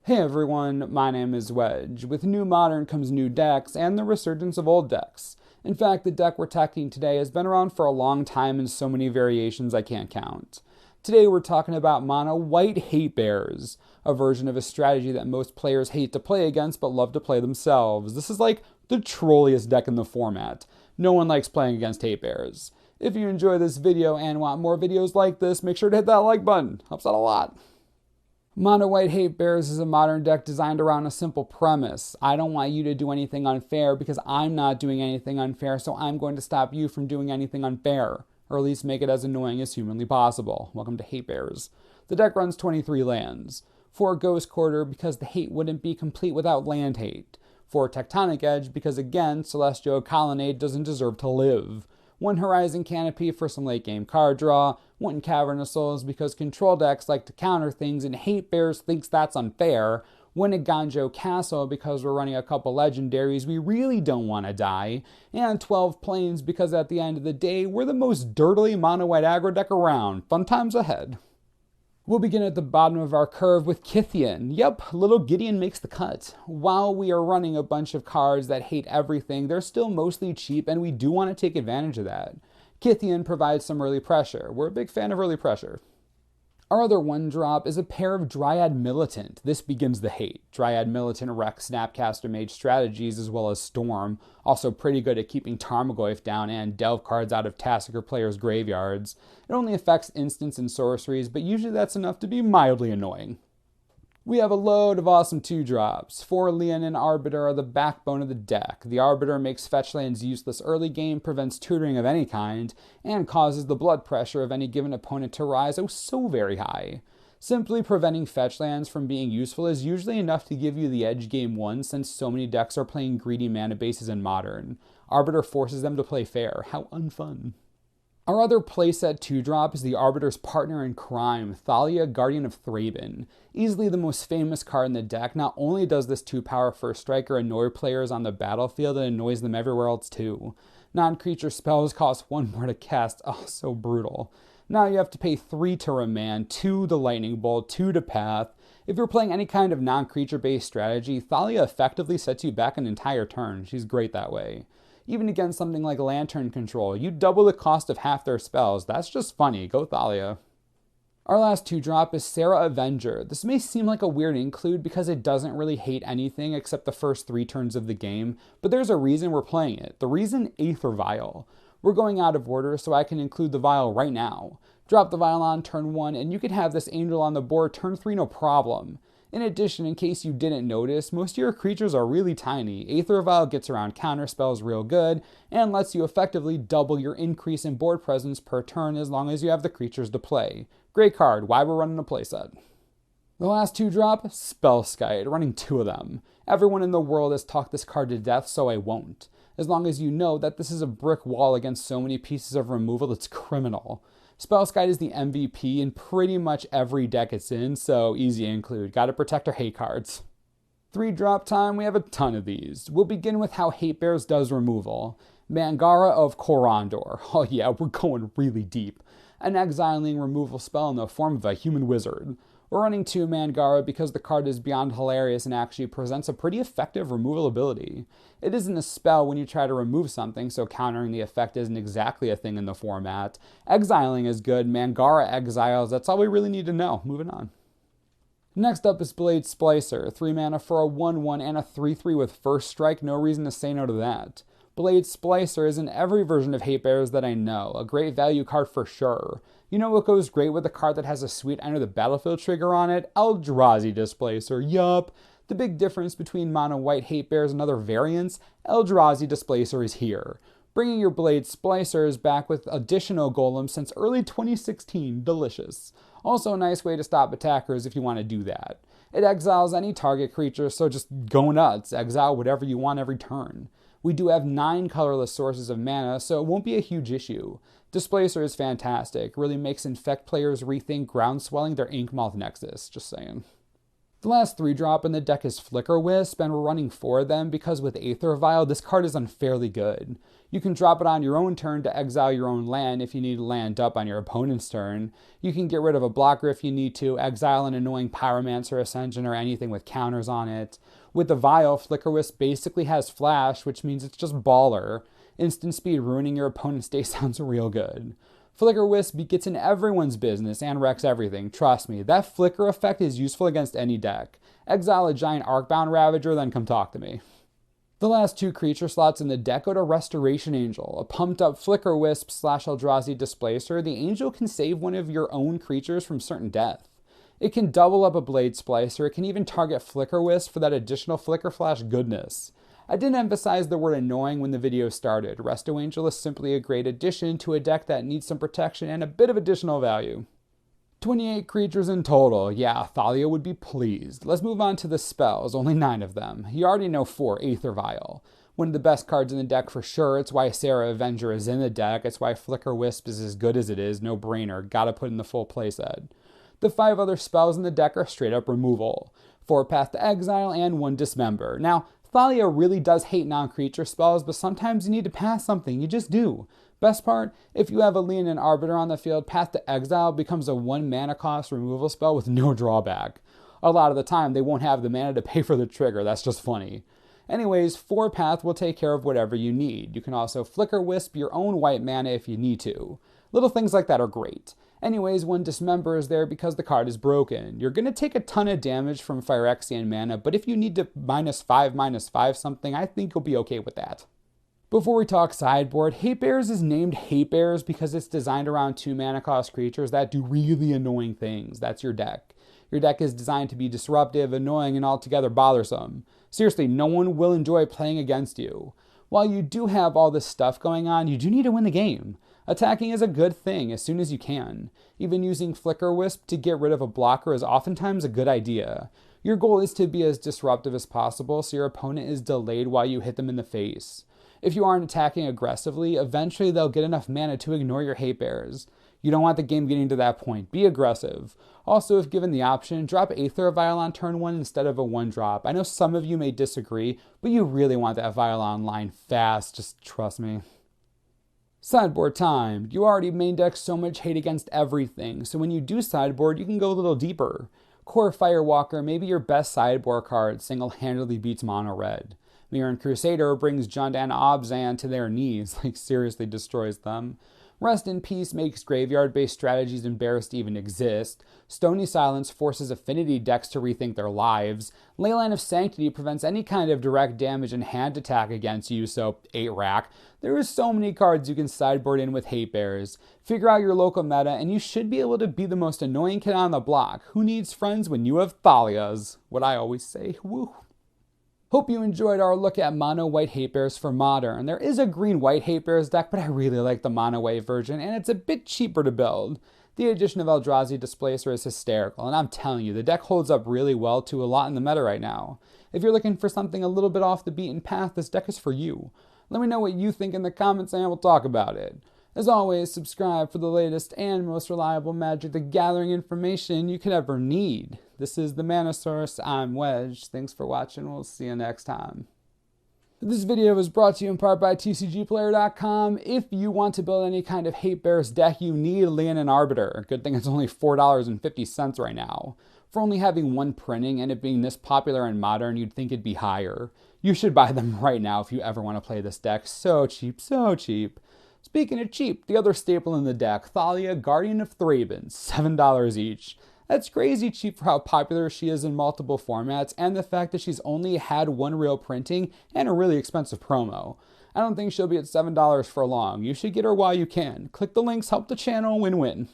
Hey everyone, my name is Wedge. With new Modern comes new decks and the resurgence of old decks. In fact, the deck we're tackling today has been around for a long time in so many variations I can't count. Today we're talking about Mono White Hate Bears, a version of a strategy that most players hate to play against but love to play themselves. This is like the trolliest deck in the format. No one likes playing against Hate Bears. If you enjoy this video and want more videos like this, make sure to hit that like button. Helps out a lot. Mono White Hate Bears is a modern deck designed around a simple premise. I don't want you to do anything unfair because I'm not doing anything unfair, so I'm going to stop you from doing anything unfair, or at least make it as annoying as humanly possible. Welcome to Hate Bears. The deck runs 23 lands. 4 Ghost Quarter because the hate wouldn't be complete without land hate. 4 Tectonic Edge because again, Celestial Colonnade doesn't deserve to live. 1 Horizon Canopy for some late game card draw. 1 Cavern of Souls because control decks like to counter things and Hate Bears thinks that's unfair. 1 Eiganjo Castle because we're running a couple legendaries we really don't want to die. And 12 Plains because at the end of the day, we're the most dirtily mono-white aggro deck around. Fun times ahead. We'll begin at the bottom of our curve with Kytheon. Yep, little Gideon makes the cut. While we are running a bunch of cards that hate everything, they're still mostly cheap and we do want to take advantage of that. Kytheon provides some early pressure. We're a big fan of early pressure. Our other 1-drop is a pair of Dryad Militant. This begins the hate. Dryad Militant wrecks Snapcaster Mage strategies as well as Storm. Also pretty good at keeping Tarmogoyf down and delve cards out of Tassiger players' graveyards. It only affects instants and sorceries, but usually that's enough to be mildly annoying. We have a load of awesome 2-drops. 4 Leonin Arbiter are the backbone of the deck. The Arbiter makes fetch lands useless early game, prevents tutoring of any kind, and causes the blood pressure of any given opponent to rise oh so very high. Simply preventing fetch lands from being useful is usually enough to give you the edge game 1 since so many decks are playing greedy mana bases in Modern. Arbiter forces them to play fair. How unfun. Our other playset 2-drop is the Arbiter's partner in crime, Thalia, Guardian of Thraben. Easily the most famous card in the deck, not only does this 2-power first striker annoy players on the battlefield, it annoys them everywhere else too. Non-creature spells cost 1 more to cast, oh so brutal. Now you have to pay 3 to remand, 2 to Lightning Bolt, 2 to Path. If you're playing any kind of non-creature based strategy, Thalia effectively sets you back an entire turn. She's great that way. Even against something like Lantern Control, you double the cost of half their spells. That's just funny. Go Thalia. Our last 2-drop is Serra Avenger. This may seem like a weird include because it doesn't really hate anything except the first 3 turns of the game, but there's a reason we're playing it. The reason, Aether Vial. We're going out of order, so I can include the Vial right now. Drop the Vial on turn 1, and you can have this Angel on the board turn 3 no problem. In addition, in case you didn't notice, most of your creatures are really tiny. Aether Vial gets around counter spells real good, and lets you effectively double your increase in board presence per turn as long as you have the creatures to play. Great card, why we're running a playset. The last 2-drop, Spellskite, running 2 of them. Everyone in the world has talked this card to death, so I won't. As long as you know that this is a brick wall against so many pieces of removal, it's criminal. Spellskite is the MVP in pretty much every deck it's in, so easy to include. Gotta protect our hate cards. 3-drop time, we have a ton of these. We'll begin with how Hate Bears does removal. Mangara of Corondor. Oh yeah, we're going really deep. An exiling removal spell in the form of a human wizard. We're running 2 Mangara because the card is beyond hilarious and actually presents a pretty effective removal ability. It isn't a spell when you try to remove something, so countering the effect isn't exactly a thing in the format. Exiling is good, Mangara exiles, that's all we really need to know. Moving on. Next up is Blade Splicer, 3 mana for a 1/1 and a 3/3 with first strike, no reason to say no to that. Blade Splicer is in every version of Hate Bears that I know, a great value card for sure. You know what goes great with a card that has a sweet enter the battlefield trigger on it? Eldrazi Displacer, yup. The big difference between mono white Hate Bears and other variants, Eldrazi Displacer is here. Bringing your Blade Splicers back with additional golems since early 2016, delicious. Also a nice way to stop attackers if you want to do that. It exiles any target creature, so just go nuts, exile whatever you want every turn. We do have 9 colorless sources of mana, so it won't be a huge issue. Displacer is fantastic, really makes infect players rethink ground swelling their Inkmoth Nexus, just saying. The last 3-drop in the deck is Flickerwisp, and we're running 4 of them because with Aether Vial, this card is unfairly good. You can drop it on your own turn to exile your own land if you need to land up on your opponent's turn. You can get rid of a blocker if you need to, exile an annoying Pyromancer Ascension or anything with counters on it. With the Vial, Flickerwisp basically has Flash, which means it's just baller. Instant speed ruining your opponent's day sounds real good. Flickerwisp gets in everyone's business and wrecks everything, trust me. That flicker effect is useful against any deck. Exile a giant Arcbound Ravager, then come talk to me. The last 2 creature slots in the deck go to Restoration Angel, a pumped up Flickerwisp / Eldrazi Displacer. The Angel can save one of your own creatures from certain death. It can double up a Blade Splicer. It can even target Flickerwisp for that additional Flicker Flash goodness. I didn't emphasize the word annoying when the video started. Resto Angel is simply a great addition to a deck that needs some protection and a bit of additional value. 28 creatures in total. Yeah, Thalia would be pleased. Let's move on to the spells, only 9 of them. You already know 4, Aether Vial. One of the best cards in the deck for sure. It's why Serra Avenger is in the deck. It's why Flickerwisp is as good as it is. No brainer. Gotta put in the full playset. The 5 other spells in the deck are straight up removal. 4 Path to Exile and 1 Dismember. Now, Thalia really does hate non-creature spells, but sometimes you need to pass something. You just do. Best part, if you have a Leonin Arbiter on the field, Path to Exile becomes a 1 mana cost removal spell with no drawback. A lot of the time, they won't have the mana to pay for the trigger. That's just funny. Anyways, 4 Path will take care of whatever you need. You can also Flickerwisp your own white mana if you need to. Little things like that are great. Anyways, 1 Dismember is there because the card is broken. You're going to take a ton of damage from Phyrexian mana, but if you need to -5/-5 something, I think you'll be okay with that. Before we talk sideboard, Hate Bears is named Hate Bears because it's designed around 2 mana cost creatures that do really annoying things. That's your deck. Your deck is designed to be disruptive, annoying, and altogether bothersome. Seriously, no one will enjoy playing against you. While you do have all this stuff going on, you do need to win the game. Attacking is a good thing as soon as you can. Even using Flickerwisp to get rid of a blocker is oftentimes a good idea. Your goal is to be as disruptive as possible so your opponent is delayed while you hit them in the face. If you aren't attacking aggressively, eventually they'll get enough mana to ignore your Hate Bears. You don't want the game getting to that point. Be aggressive. Also, if given the option, drop Aether Vial on turn 1 instead of a 1-drop. I know some of you may disagree, but you really want that Vial online fast. Just trust me. Sideboard time. You already main deck so much hate against everything, so when you do sideboard, you can go a little deeper. Core Firewalker may be your best sideboard card, single-handedly beats mono red. Mirran Crusader brings Jondan Obzan to their knees, like seriously destroys them. Rest in Peace makes graveyard-based strategies embarrassed to even exist. Stony Silence forces affinity decks to rethink their lives. Leyline of Sanctity prevents any kind of direct damage and hand attack against you, so 8-rack. There are so many cards you can sideboard in with Hate Bears. Figure out your local meta, and you should be able to be the most annoying kid on the block. Who needs friends when you have Thalias? What I always say, woo. Hope you enjoyed our look at mono white Hate Bears for Modern. There is a green white Hate Bears deck, but I really like the mono white version, and it's a bit cheaper to build. The addition of Eldrazi Displacer is hysterical, and I'm telling you, the deck holds up really well to a lot in the meta right now. If you're looking for something a little bit off the beaten path, this deck is for you. Let me know what you think in the comments and we'll talk about it. As always, subscribe for the latest and most reliable Magic the Gathering information you could ever need. This is the Mana Source. I'm Wedge. Thanks for watching. We'll see you next time. This video was brought to you in part by TCGplayer.com. If you want to build any kind of Hate Bears deck, you need Leonin Arbiter. Good thing it's only $4.50 right now. For only having 1 printing and it being this popular in Modern, you'd think it'd be higher. You should buy them right now if you ever want to play this deck. So cheap, so cheap. Speaking of cheap, the other staple in the deck, Thalia, Guardian of Thraben, $7 each. That's crazy cheap for how popular she is in multiple formats and the fact that she's only had 1 real printing and a really expensive promo. I don't think she'll be at $7 for long. You should get her while you can. Click the links, help the channel, win-win.